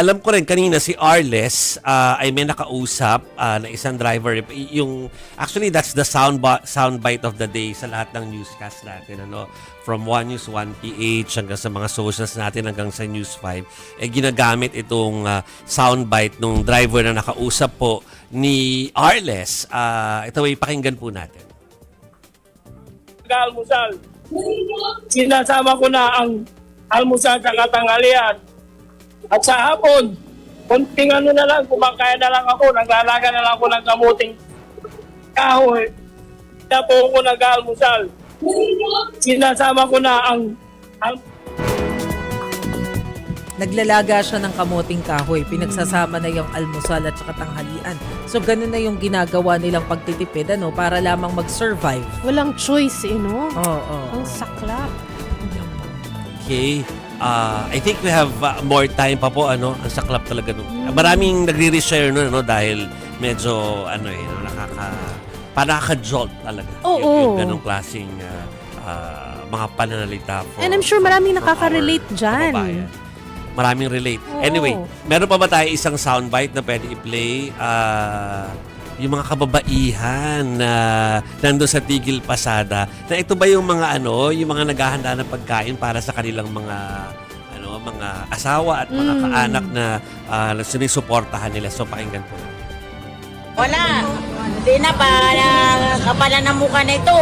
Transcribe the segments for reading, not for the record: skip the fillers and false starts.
alam ko rin kanina si Arles ay may nakausap na isang driver. Actually, that's the soundbite of the day sa lahat ng newscast natin. From 1 News 1 PH hanggang sa mga socials natin hanggang sa News 5. Ginagamit itong soundbite nung driver na nakausap po ni Arles. Ito ay pakinggan po natin. Almusal. Sinasama ko na ang almusal sa katanghalian. At sa hapon, konting ano na lang, kumakain na lang ako, naglalaga na lang ako ng kamuting kahoy. Kaya po ako nag-almusal. Sinasama ko na ang Naglalaga siya ng kamuting kahoy. Pinagsasama na yung almusal at saka tanghalian. So, ganun na yung ginagawa nilang pagtitipid, para lamang mag-survive. Walang choice, no? Oo. Ang saklap. Okay. I think we have more time pa po. Ang saklap talaga. Maraming nagre-reshare dahil medyo, nakaka-jolt talaga. Oo. Yung ganong klaseng mga pananalita. And I'm sure maraming nakaka-relate dyan. Kababayan. Maraming relate. Oo. Anyway, meron pa ba tayo isang soundbite na pwede i-play? Yung mga kababaihan na nandun sa Tigil Pasada. Na ito ba yung mga yung mga naghahanda ng pagkain para sa kanilang mga asawa at mga kaanak na sinusuportahan nila. So pakinggan po. Wala. Hindi na kapalan ng mukha na ito.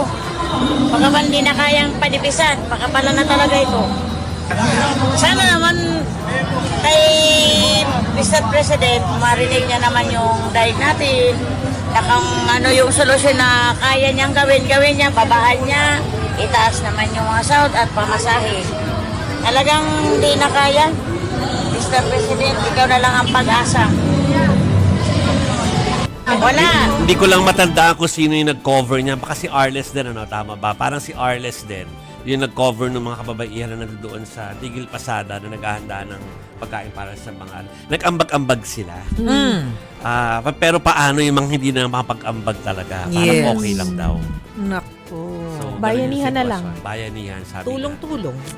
Pagkapal hindi na kayang panipisan. Pagkapalan na talaga ito. Sana naman kay Mr. President, marinig niya naman yung dahil natin. Yung solusyon na kaya niyang gawin niya, babaan niya, itaas naman yung mga sahod at pamasahe. Talagang hindi na kaya. Mr. President, ikaw na lang ang pag-asa. Wala. Hindi ko lang matandaan kung sino yung nag-cover niya. Baka si Arles din, tama ba? Parang si Arles din. Yung nag-cover ng mga kababaihan na nandoon sa Tigil Pasada na naghahanda ng pagkain para sa mga nag-ambag-ambag sila. Pero paano yung mga hindi na makapag-ambag talaga? Parang okay lang daw. Nako. So, Bayanihan na lang. Bayanihan, sabi Tulong-tulong.